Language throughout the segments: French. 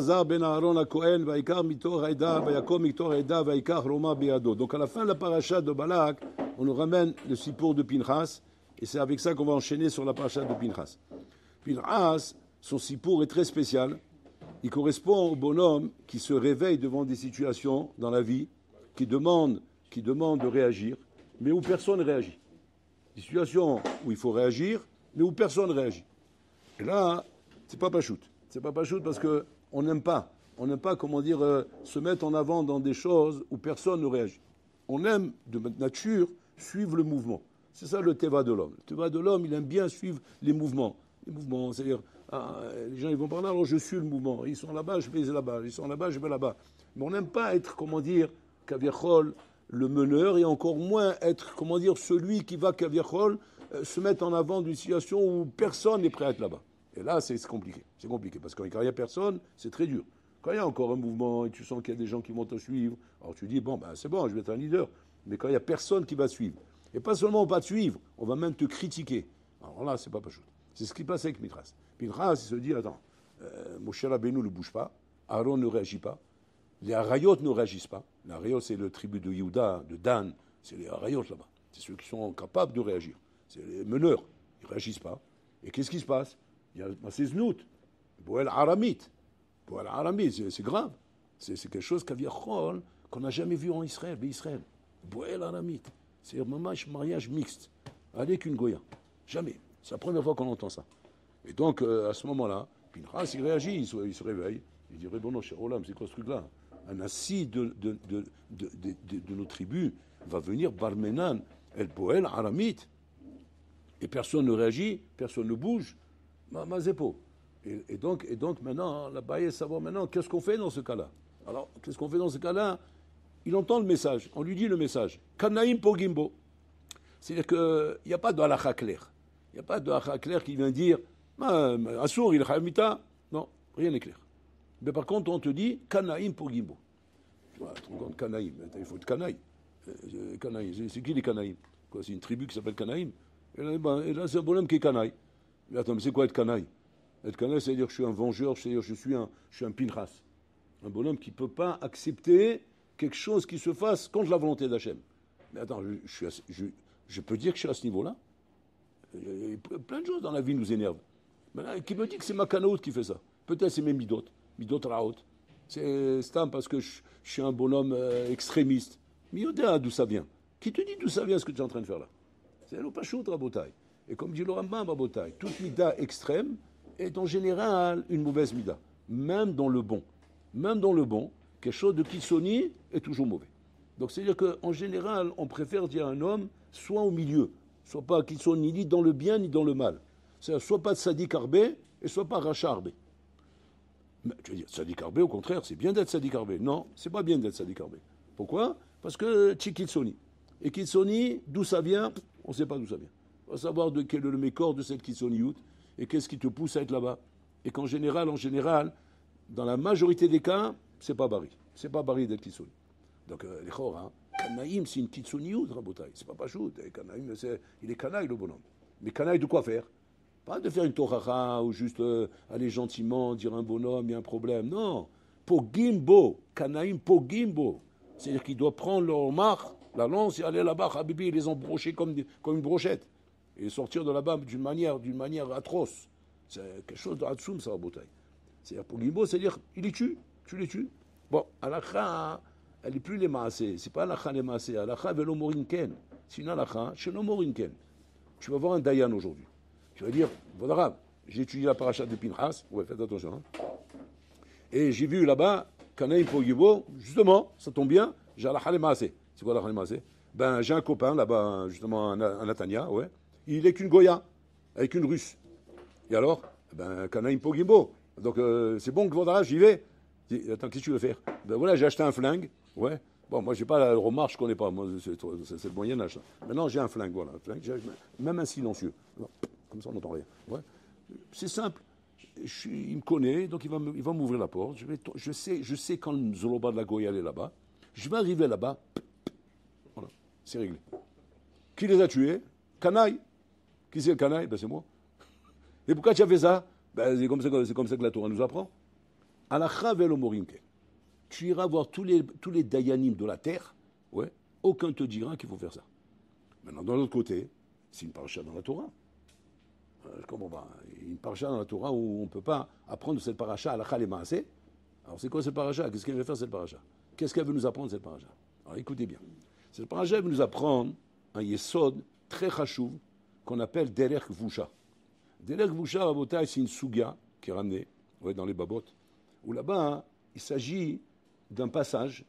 Elazar ben Aaron HaKohen, Vaikar Mitor Haïda, Vayakom Mitor Haïda, Vaikar Roma Beado. Donc à la fin de la paracha de Balak, on nous ramène le Sippour de Pinchas, et c'est avec ça qu'on va enchaîner sur la paracha de Pinchas. Pinchas, son Sippour est très spécial. Il correspond au bonhomme qui se réveille devant des situations dans la vie, qui demande de réagir, mais où personne ne réagit. Des situations où il faut réagir, mais où personne ne réagit. Et là, c'est pas pachout. C'est pas pachout parce qu'on n'aime pas. On n'aime pas, se mettre en avant dans des choses où personne ne réagit. On aime, de nature, suivre le mouvement. C'est ça le teva de l'homme. Le teva de l'homme, il aime bien suivre les mouvements. Les mouvements, c'est-à-dire, les gens ils vont par là, alors je suis le mouvement. Ils sont là-bas, je vais là-bas. Ils sont là-bas, je vais là-bas. Mais on n'aime pas être, kaviachol, le meneur, et encore moins être, celui qui va, kaviachol, se mettre en avant d'une situation où personne n'est prêt à être là-bas. Et là, c'est compliqué. C'est compliqué, parce que quand il n'y a personne, c'est très dur. Quand il y a encore un mouvement et tu sens qu'il y a des gens qui vont te suivre, alors tu dis, c'est bon, je vais être un leader. Mais quand il n'y a personne qui va suivre, et pas seulement on va te suivre, on va même te critiquer. Alors là, c'est pas pachout. C'est ce qui passe avec Pinchas. Pinchas, il se dit, attends, Moshe Rabbeinu ne bouge pas, Aaron ne réagit pas, les Arayot ne réagissent pas. Les Arayot, c'est le tribu de Yehuda, de Dan, c'est les Arayot là-bas. C'est ceux qui sont capables de réagir. C'est les meneurs, ils ne réagissent pas. Et qu'est-ce qui se passe? Il y a Maseznout, Boel Aramit. Boel Aramit, c'est grave. C'est quelque chose qu'on n'a jamais vu en Israël, Israël. Boel Aramit. C'est un mariage mixte avec une Goya. Jamais. C'est la première fois qu'on entend ça. Et donc, à ce moment-là, Pinchas, il réagit, il se réveille. Il dirait, bon, non, cher Olam, c'est quoi ce truc-là? Un assis de nos tribus va venir, Barmenan, El Boel, Aramit. Et personne ne réagit, personne ne bouge. Mazépo. Et donc, maintenant, la baille est savoir maintenant, qu'est-ce qu'on fait dans ce cas-là? Alors, qu'est-ce qu'on fait dans ce cas-là? Il entend le message, on lui dit le message. Kanaim Pogimbo. C'est-à-dire qu'il n'y a pas de halakha clair. Il n'y a pas de halakha clair qui vient dire Assour, il hamita. Non, rien n'est clair. Mais par contre, on te dit Kanaim Pogimbo. Tu vois, tu compte Kanaim, il faut être Kanaï. C'est qui les Kanaïm? C'est une tribu qui s'appelle Kanaïm. Et là, c'est un bonhomme qui est Kanaï. Mais attends, mais c'est quoi être Kanaï? Être Kanaï, c'est-à-dire que je suis un vengeur, c'est-à-dire que je suis un Pinchas. Un bonhomme qui ne peut pas accepter quelque chose qui se fasse contre la volonté d'Hachem. Mais attends, je peux dire que je suis à ce niveau-là? Plein de choses dans la vie nous énervent. Mais qui me dit que c'est ma canoute qui fait ça? Peut-être c'est mes midot raot. C'est Stam parce que je suis un bonhomme extrémiste. Mais d'où ça vient? Qui te dit d'où ça vient ce que tu es en train de faire là? C'est l'opachut rabotai. Et comme dit le Rambam rabotai, toute mida extrême est en général une mauvaise mida. Même dans le bon. Même dans le bon, quelque chose de kitsoni est toujours mauvais. Donc c'est-à-dire qu'en général, on préfère dire à un homme, soit au milieu, soit pas kitsoni ni dans le bien ni dans le mal. C'est-à-dire soit pas Tzadik Arbé et soit pas Racha Arbé. Mais tu veux dire, Tzadik Arbé, au contraire, c'est bien d'être Tzadik Arbé. Non, c'est pas bien d'être Tzadik Arbé. Pourquoi? Parce que tu es kitsoni. Et kitsoni, d'où ça vient? On ne sait pas d'où ça vient. On va savoir de quel est le mécor de cette kitsoniout et qu'est-ce qui te pousse à être là-bas. Et qu'en général, dans la majorité des cas, c'est pas bari. C'est pas bari d'être kitsoni. Donc, les chors, Kanaïm, c'est une kitsoniout, rabotai. C'est pas pachout. Kanaïm, il est kanaï, le bonhomme. Mais kanaï, de quoi faire? Pas de faire une toracha ou juste aller gentiment dire un bonhomme, il y a un problème. Non. Pogimbo. Kanaïm, pogimbo. C'est-à-dire qu'il doit prendre leur marque, la lance, et aller là-bas, Habibi, les embrocher comme une brochette. Et sortir de là-bas d'une manière atroce. C'est quelque chose de Hatsoum, ça, Rabotai. C'est-à-dire, pour Gimbo, c'est-à-dire, il les tue, tu les tues. Bon, halakha, elle n'est plus les maasé. C'est pas halakha les maasé. Halakha velo morinken. C'est une halakha chez no morinken. Tu vas voir un dayan aujourd'hui. Tu vas dire, voilà, j'ai étudié la paracha de Pinchas. Ouais, faites attention. Et j'ai vu là-bas, Kanaïm Pogimbo, justement, ça tombe bien, j'ai halakha les maasé. C'est quoi halakha les maasé? Ben, j'ai un copain là-bas, justement, un Natania, ouais. Il est qu'une Goya, avec une Russe. Et alors, ben, Kanaïm Pogimbo. Donc, c'est bon que voilà, j'y vais. Attends, qu'est-ce que tu veux faire? Ben voilà, j'ai acheté un flingue. Ouais. Bon, moi, j'ai pas la remarche, je connais pas. Moi, c'est le Moyen-Âge. Maintenant, j'ai un flingue, voilà. Un flingue, même un silencieux. Comme ça, on n'entend rien. Ouais. C'est simple. Il me connaît, donc il va m'ouvrir la porte. Je sais quand le Zoloba de la Goya est là-bas. Je vais arriver là-bas. Voilà, c'est réglé. Qui les a tués? Canaille. Qui c'est le canaille? Ben c'est moi. Et pourquoi tu as fait ça? Ben c'est comme ça que la Torah nous apprend. Alacha velo morimke. Tu iras voir tous les dayanim de la terre, ouais, aucun te dira qu'il faut faire ça. Maintenant, de l'autre côté, c'est une paracha dans la Torah. Je comprends pas. Une paracha dans la Torah où on ne peut pas apprendre cette paracha alacha les maaseh. Alors, c'est quoi cette paracha? Qu'est-ce qu'elle veut faire cette paracha? Qu'est-ce qu'elle veut nous apprendre cette paracha? Alors, écoutez bien. Cette paracha veut nous apprendre un yesod très chachouv qu'on appelle derech vusha. Derech vusha, rabotai, c'est une sugia qui est ramenée dans les babotes, où là-bas, il s'agit d'un passage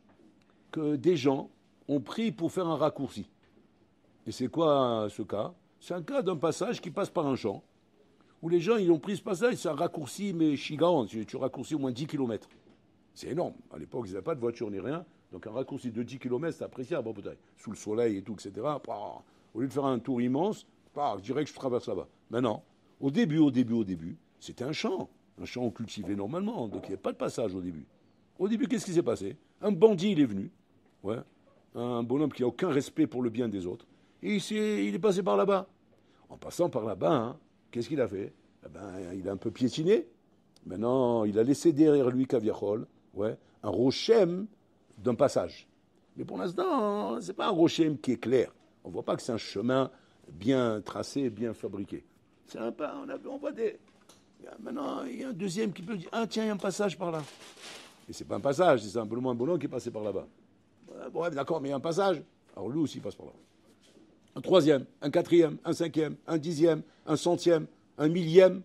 que des gens ont pris pour faire un raccourci. Et c'est quoi ce cas? C'est un cas d'un passage qui passe par un champ, où les gens ils ont pris ce passage, c'est un raccourci, mais chigaon, tu raccourcis au moins 10 km. C'est énorme. À l'époque, ils n'avaient pas de voiture ni rien, donc un raccourci de 10 km, c'est appréciable, peut-être, sous le soleil et tout, etc. Au lieu de faire un tour immense, je dirais que je traverse là-bas. Maintenant, au début, c'était un champ cultivé normalement, donc il n'y avait pas de passage au début. Au début, qu'est-ce qui s'est passé? Un bandit, il est venu, ouais, un bonhomme qui n'a aucun respect pour le bien des autres, et il est passé par là-bas. En passant par là-bas, hein, qu'est-ce qu'il a fait? Il a un peu piétiné. Maintenant, il a laissé derrière lui, Kaviachol, ouais, un rochem d'un passage. Mais pour l'instant, ce n'est pas un rochem qui est clair. On ne voit pas que c'est un chemin bien tracé, bien fabriqué. C'est un pas, on voit des... Maintenant, il y a un deuxième qui peut dire, ah tiens, il y a un passage par là. Et c'est pas un passage, c'est simplement un bonhomme qui est passé par là-bas. Bref, d'accord, mais il y a un passage. Alors lui aussi, il passe par là. Un troisième, un quatrième, un cinquième, un dixième, un centième, un millième,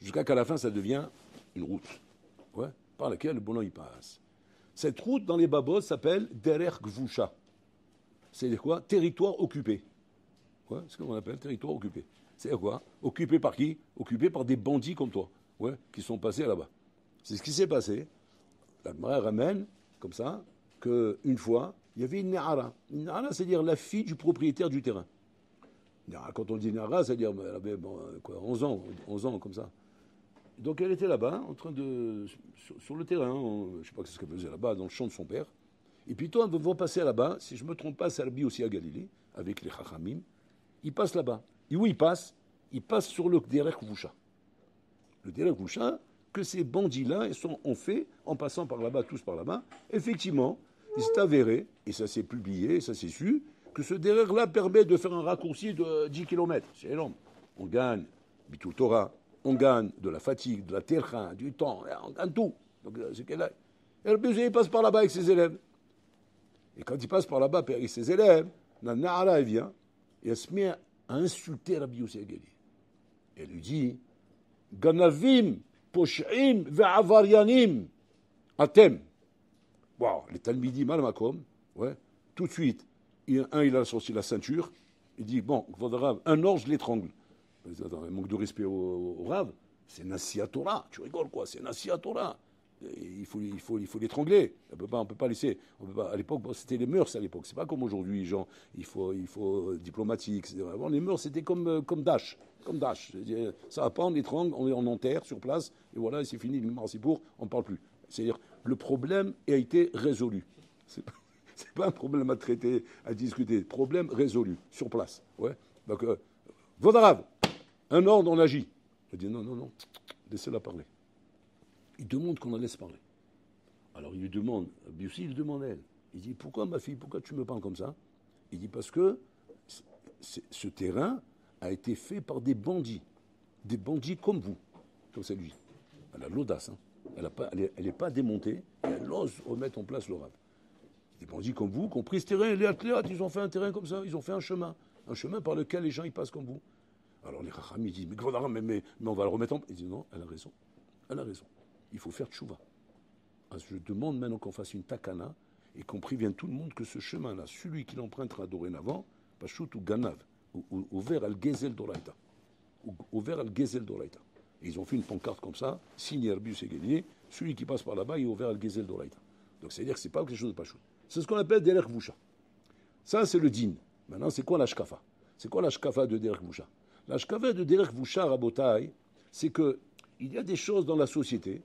jusqu'à qu'à la fin, ça devient une route, ouais, par laquelle le bonhomme il passe. Cette route dans les babos s'appelle Derech Gvusha. C'est quoi? Territoire occupé. Ouais, c'est ce qu'on appelle territoire occupé. C'est quoi? Occupé par qui? Occupé par des bandits comme toi, ouais, qui sont passés là-bas. C'est ce qui s'est passé. La Gemara ramène, comme ça, qu'une fois, il y avait une Nehara. Une Nehara, c'est-à-dire la fille du propriétaire du terrain. Quand on dit Nehara, c'est-à-dire elle avait 11 ans, comme ça. Donc elle était là-bas, en train de... sur le terrain, je ne sais pas ce qu'elle faisait là-bas, dans le champ de son père. Et puis toi, on va passer là-bas, si je ne me trompe pas, c'est Rabbi aussi à Galilée, avec les Chachamim. Il passe là-bas. Et où il passe? Il passe sur le Derech Vusha. Le Derech Vusha, que ces bandits-là ont fait, en passant par là-bas, tous par là-bas, effectivement, il s'est avéré, et ça s'est publié, ça s'est su, que ce Derech-là permet de faire un raccourci de 10 km. C'est énorme. On gagne Bitul Torah, on gagne de la fatigue, de la terra, du temps, on gagne tout. Donc, c'est qu'elle a... Et le baiser, il passe par là-bas avec ses élèves. Et quand il passe par là-bas avec ses élèves, la Nahara, elle vient, et elle se met à insulter Rabbi Yossi Agali. Et elle lui dit, Ganavim, Posh'im, Ve'avaryanim, Atem. Wow, les Talmidim, Malmakom, ouais, tout de suite, il a sorti la ceinture, il dit, bon, un ordre, je l'étrangle. Un manque de respect au Rav, c'est Nassia Torah, tu rigoles quoi, c'est Nassia Torah. Il faut l'étrangler. On peut pas laisser. À l'époque, c'était les mœurs à l'époque. C'est pas comme aujourd'hui, genre, il faut diplomatique, etc. Avant, les mœurs, c'était comme Daesh. Comme Daesh. Ça va pas, on l'étrangle, on enterre sur place, et voilà, c'est fini, c'est pour, on ne parle plus. C'est-à-dire, le problème a été résolu. C'est pas un problème à traiter, à discuter. Problème résolu, sur place. Ouais. Donc, Vodarav, un ordre, on agit. Je dis non, laissez-la parler. Il demande qu'on la laisse parler. Alors il lui demande, Biussi, il demande à elle. Il dit, pourquoi ma fille, pourquoi tu me parles comme ça? Il dit, parce que ce terrain a été fait par des bandits comme vous, comme c'est lui. Elle a l'audace, hein. Elle n'est pas démontée, et elle ose remettre en place le rab. Des bandits comme vous qui ont pris ce terrain, les athlètes, ils ont fait un terrain comme ça, ils ont fait un chemin par lequel les gens ils passent comme vous. Alors les Chacham, ils disent, mais on va le remettre en place. Il dit, non, elle a raison. Il faut faire tchouva. Je demande maintenant qu'on fasse une takana et qu'on prévienne tout le monde que ce chemin-là, celui qui l'empruntera dorénavant, Pachout ou Ganav, ou vers Al-Gezel d'Oraïta. Ou vers Al-Gezel d'Oraïta. Et ils ont fait une pancarte comme ça, signé Herbus et Guélier, celui qui passe par là-bas, il est ouvert Al-Gezel d'Oraïta. Donc c'est-à-dire que ce n'est pas quelque chose de Pachout. C'est ce qu'on appelle Derech Vusha. Ça, c'est le din. Maintenant, c'est quoi la shkafa? C'est quoi la shkafa de Derech Vusha? La shkafa de Derech Vusha, Rabotai, c'est qu'il y a des choses dans la société,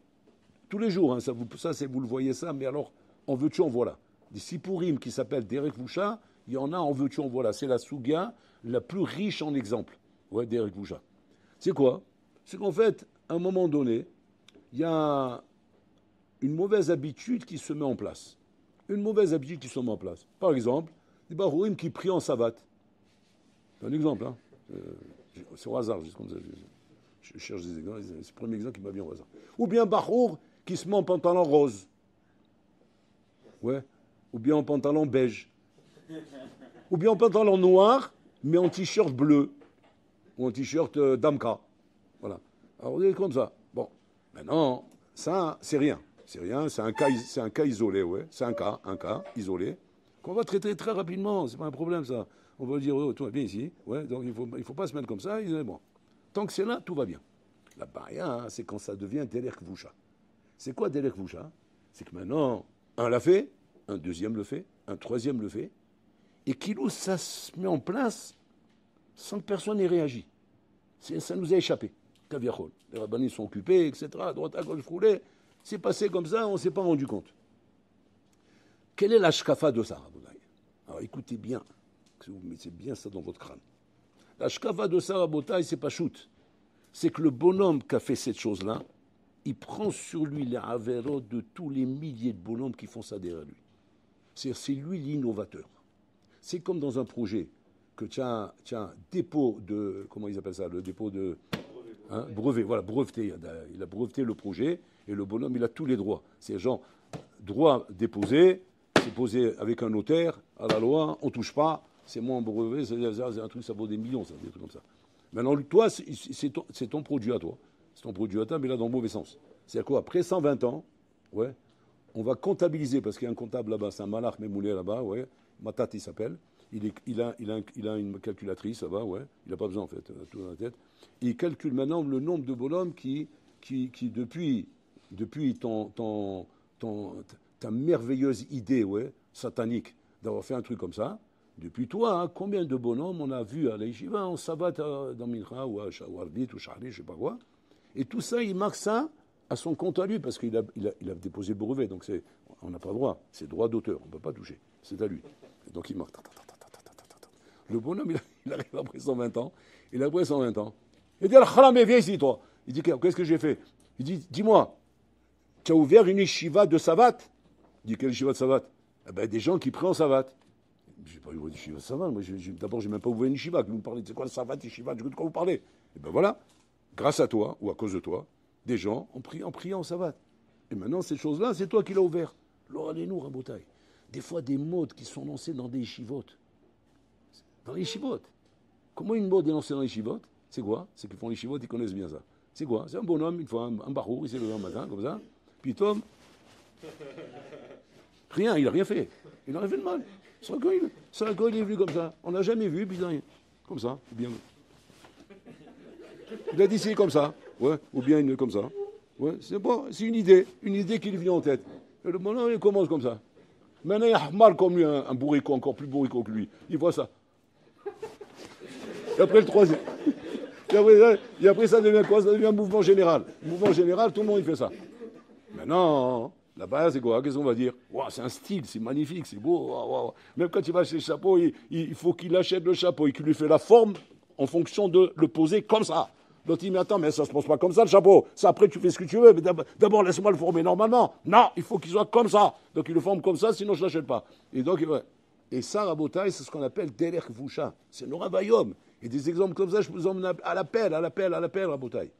tous les jours, hein, vous le voyez ça, mais alors, en veux-tu, en voilà. Des Sipurim qui s'appellent Derech Vusha, il y en a en veux-tu, en voilà. C'est la Souga la plus riche en exemples. Ouais, Derech Vusha. C'est quoi? C'est qu'en fait, à un moment donné, il y a une mauvaise habitude qui se met en place. Une mauvaise habitude qui se met en place. Par exemple, des barouim qui prient en savate. C'est un exemple, hein. C'est au hasard, juste comme ça. Je cherche des exemples, c'est le premier exemple qui m'a bien au hasard. Ou bien barour qui se met en pantalon rose. Ouais. Ou bien en pantalon beige. Ou bien en pantalon noir, mais en t-shirt bleu. Ou en t-shirt damka. Voilà. Alors vous êtes comme ça. Bon. Maintenant, ça, c'est rien. C'est rien, c'est un cas isolé, ouais. C'est un cas isolé, qu'on va traiter très rapidement, c'est pas un problème ça. On va dire, oh, tout va bien ici, ouais, donc il faut pas se mettre comme ça, bon. Tant que c'est là, tout va bien. La baria, c'est quand ça devient Derek Voucha. C'est quoi Derek Voucha? C'est que maintenant, un l'a fait, un deuxième le fait, un troisième le fait, et Kilo, ça se met en place sans que personne n'ait réagi. Ça nous a échappé. Kaviachol. Les rabbinis sont occupés, etc. À droite, à gauche, roulé. C'est passé comme ça, on ne s'est pas rendu compte. Quelle est la shkafa de ça, Rabotai? Alors écoutez bien, que vous mettez bien ça dans votre crâne. La shkafa de ça, Rabotai, c'est pas shoot. C'est que le bonhomme qui a fait cette chose-là, il prend sur lui les avérotes de tous les milliers de bonhommes qui font ça derrière lui. C'est lui l'innovateur. C'est comme dans un projet que tu as un dépôt de, comment ils appellent ça, le dépôt de brevet, voilà, breveté. Il a breveté le projet et le bonhomme, il a tous les droits. C'est genre, droit déposé, c'est posé avec un notaire, à la loi, on ne touche pas, c'est moi en brevet, c'est un truc, ça vaut des millions, ça, des trucs comme ça. Maintenant, toi, c'est ton produit à toi. C'est ton produit à toi, mais là, dans le mauvais sens. C'est-à-dire quoi? Après 120 ans, ouais, on va comptabiliser, parce qu'il y a un comptable là-bas, c'est un malach mémoulé là-bas, ouais, Matat il s'appelle. Il a une calculatrice là-bas, ouais. Il n'a pas besoin en fait, tout dans la tête. Il calcule maintenant le nombre de bonhommes qui depuis ta merveilleuse idée, ouais, satanique, d'avoir fait un truc comme ça, depuis toi, hein, combien de bonhommes on a vu à l'Yeshiva, en sabbat dans Mincha ou à Wardit ou Shahri, je ne sais pas quoi. Et tout ça, il marque ça à son compte à lui, parce qu'il a déposé brevet, donc on n'a pas le droit, c'est droit d'auteur, on ne peut pas toucher, c'est à lui. Et donc il marque. Le bonhomme, il arrive après 120 ans, il dit, Al-Khalam, viens ici, toi. Il dit, qu'est-ce que j'ai fait? Il dit, dis-moi, tu as ouvert une yeshiva de savate? Il dit, quelle yeshiva de savate? Eh ben, des gens qui prient en savate. Je n'ai pas ouvert une yeshiva de savate, moi, d'abord, je n'ai même pas ouvert une yeshiva. Vous me parlez, c'est quoi le savate, yeshiva, de quoi vous parlez? Et ben voilà, grâce à toi, ou à cause de toi, des gens ont prié en priant en savate. Et maintenant, ces choses-là, c'est toi qui l'as ouvert. L'oralez-nous, Rabotai. Des fois, des modes qui sont lancés dans des yeshivotes. Dans les yeshivotes. Comment une mode est lancée dans les yeshivotes? C'est quoi? C'est qu'ils font les yeshivotes, ils connaissent bien ça. C'est quoi? C'est un bonhomme, une fois, un barour, il s'est levé un matin, comme ça. Puis Tom, rien, il n'a rien fait. Il n'a rien fait de mal. C'est quand il est venu comme ça. On n'a jamais vu, puis rien. Comme ça, bien. Il a dit c'est comme ça, ouais, ou bien comme ça. Ouais, c'est bon, c'est une idée qui lui vient en tête. Et le bonhomme, il commence comme ça. Maintenant, il y a mal comme lui, un bourricot, encore plus bourricot que lui. Il voit ça. Et après le troisième. Et après, ça devient quoi? Ça devient un mouvement général. Mouvement général, tout le monde il fait ça. Maintenant, la base, c'est quoi? Qu'est-ce qu'on va dire? Wow, c'est un style, c'est magnifique, c'est beau. Wow, wow. Même quand il va chez le chapeau, il faut qu'il achète le chapeau et qu'il lui fait la forme en fonction de le poser comme ça. L'autre, il dit, mais attends, mais ça se pose pas comme ça, le chapeau. Ça, après, tu fais ce que tu veux, mais d'abord, laisse-moi le former normalement. Non, il faut qu'il soit comme ça. Donc, il le forme comme ça, sinon, je ne l'achète pas. Et donc, et ça, Rabotai, c'est ce qu'on appelle Derech Voucha. C'est le Ravaïom. Et des exemples comme ça, je vous emmène à l'appel, Rabotai.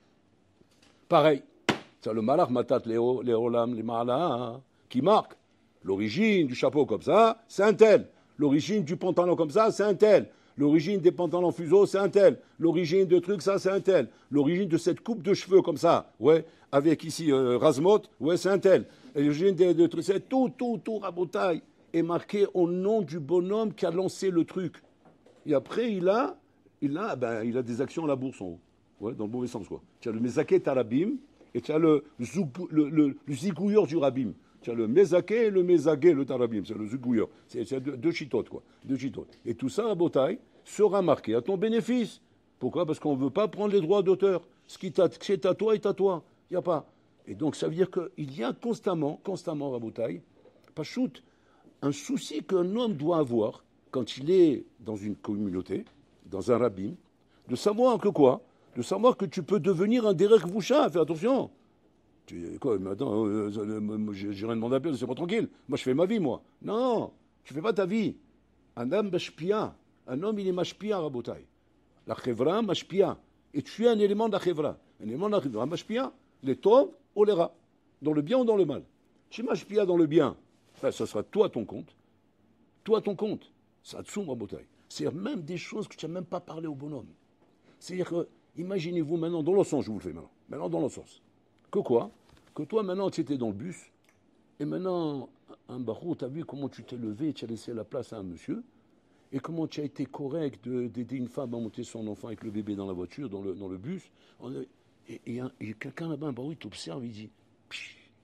Pareil. C'est le Malach Matat Léolam, les Mahala, qui marque l'origine du chapeau comme ça, c'est un tel. L'origine du pantalon comme ça, c'est un tel. L'origine des pantalons fuseaux, c'est un tel. L'origine de trucs, ça, c'est un tel. L'origine de cette coupe de cheveux comme ça, ouais, avec ici Razmot, ouais, c'est un tel. L'origine de trucs, c'est tout, Rabotai, est marqué au nom du bonhomme qui a lancé le truc. Et après, il a des actions à la bourse en haut. Ouais, dans le mauvais sens, quoi. Tu as le Mezaké Tarabim et tu as le Zigouyor du Rabim. Tu as le Mezaké et le Mezagé, le Tarabim. C'est le Zigouyor. C'est deux chitotes, quoi. Deux chitotes. Et tout ça, à Botaï, sera marqué à ton bénéfice. Pourquoi? Parce qu'on ne veut pas prendre les droits d'auteur. Ce qui est à toi est à toi. Il n'y a pas. Et donc, ça veut dire qu'il y a constamment, à Botaï, pas shoot, un souci qu'un homme doit avoir quand il est dans une communauté, dans un rabbin, de savoir que quoi? De savoir que tu peux devenir un Derech Voucha. Fais attention. Quoi, mais attends, j'ai rien demandé à personne, c'est pas tranquille. Moi, je fais ma vie, moi. Non, tu fais pas ta vie. Un homme mashpia. Un homme, il est mashpia, rabotai. La chevra, mashpia. Et tu es un élément de la chevra. Un élément de la chevra, mashpia, les tov ou les rats. Dans le bien ou dans le mal. Si mashpia dans le bien, ben, ça sera toi ton compte. Toi ton compte. Ça tsoum, rabotai. C'est même des choses que tu n'as même pas parlé au bonhomme. C'est-à-dire que, imaginez-vous maintenant, dans l'autre sens, je vous le fais maintenant. Maintenant, dans l'autre sens. Que quoi? Que toi, maintenant, tu étais dans le bus, et maintenant, un barreau, tu as vu comment tu t'es levé, tu as laissé la place à un monsieur, et comment tu as été correct d'aider une femme à monter son enfant avec le bébé dans la voiture, dans le bus. Et quelqu'un là-bas, un barreau, il t'observe, il dit,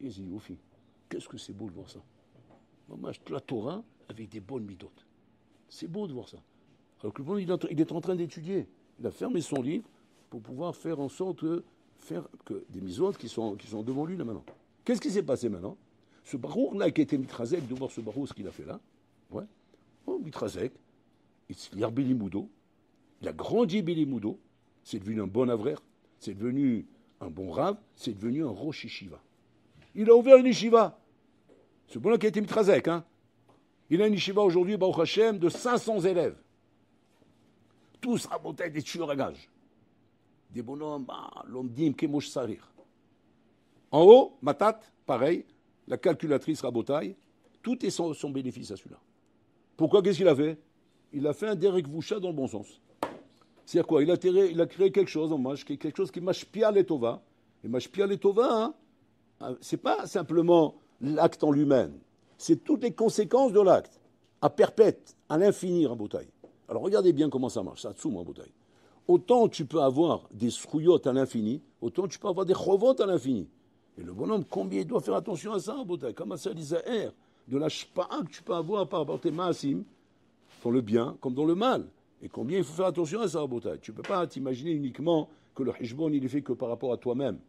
il dit, au fil, qu'est-ce que c'est beau de voir ça. Maman, la Torah avec des bonnes midotes. C'est beau de voir ça. Alors que le bonhomme, il est en train d'étudier. Il a fermé son livre pour pouvoir faire en sorte de faire que des misotes qui sont devant lui là maintenant. Qu'est-ce qui s'est passé maintenant? Ce barour là qui a été mitrazek, de voir ce barour, ce qu'il a fait là, ouais. Oh, mitrazek, il a Bélimoudo, il a grandi Bélimoudo, c'est devenu un bon avraire, c'est devenu un bon rave, c'est devenu un rosh yeshiva. Il a ouvert une yeshiva. Ce bon là qui a été mitrazek, hein. Il a une yeshiva aujourd'hui, Baruch Hashem, de 500 élèves. Tous rabotaient des tueurs à gages. Des bonhommes, l'omdim, kemosh sarir. En haut, Matat, pareil, la calculatrice rabotaille, tout est son bénéfice à celui-là. Pourquoi? Qu'est-ce qu'il a fait? Il a fait un Derek Voucha dans le bon sens. C'est-à-dire quoi? Il a créé quelque chose en Mach, quelque chose qui mashpia letova. Et mashpia letova, hein, c'est pas simplement l'acte en lui-même, c'est toutes les conséquences de l'acte, à perpète, à l'infini, rabotaille. Alors regardez bien comment ça marche, ça tsoum, rabotaille. Autant tu peux avoir des srouillottes à l'infini, autant tu peux avoir des chovotes à l'infini. Et le bonhomme, combien il doit faire attention à ça, rabotaille? Comme à ça, l'Isaher, de la shpa'a que tu peux avoir par rapport à tes maasim, dans le bien comme dans le mal. Et combien il faut faire attention à ça, rabotaille. Tu ne peux pas t'imaginer uniquement que le hijbon, il est fait que par rapport à toi-même.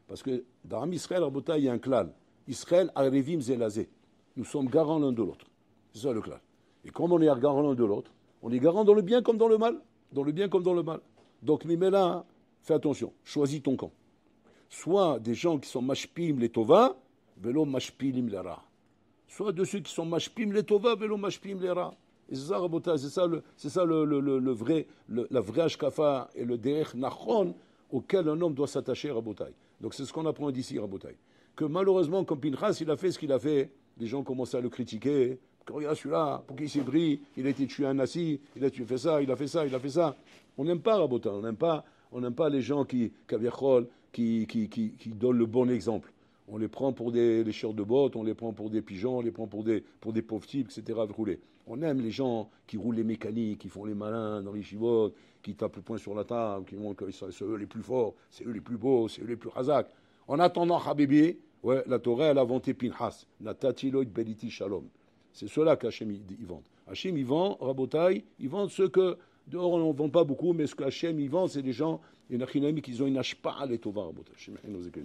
Parce que dans Israël, rabotaille, il y a un klal. Israël, arevim zelazé. Nous sommes garants l'un de l'autre. C'est ça le klal. Et comme on est garants l'un de l'autre, on est garant dans le bien comme dans le mal. Dans le bien comme dans le mal. Donc, Mimela, fais attention. Choisis ton camp. Soit des gens qui sont mashpim les tova, velo mashpim les ra. Soit de ceux qui sont mashpim les tova, velo mashpim les ra. Et c'est ça, Rabotai, c'est ça la vraie ashkafa et le derech nachon auquel un homme doit s'attacher, Rabotai. Donc c'est ce qu'on apprend d'ici, Rabotai. Que malheureusement, comme Pinchas, il a fait ce qu'il a fait, les gens commencent à le critiquer. Regarde celui-là, pour qui s'est pris, il a été tué un nasi, il a fait ça, il a fait ça, il a fait ça. On n'aime pas, Rabotai, on n'aime pas les gens qui donnent le bon exemple. On les prend pour des lécheurs de bottes, on les prend pour des pigeons, on les prend pour des pauvres types, etc. Rouler. On aime les gens qui roulent les mécaniques, qui font les malins dans les chivotes, qui tapent le poing sur la table, qui montrent que c'est eux les plus forts, c'est eux les plus beaux, c'est eux les plus razak. En attendant, Habibi, ouais, la Torah, elle a vanté Pinchas. Natatiloid beliti shalom. C'est cela qu'Hachem y vend. Hachem y vend, Rabotai, ils vendent ce que, dehors on n'en vend pas beaucoup, mais ce qu'Hachem y vend, c'est des gens, il y en a qui ont une ashpa'a les tova, Rabotai. Hachem y nous écrit.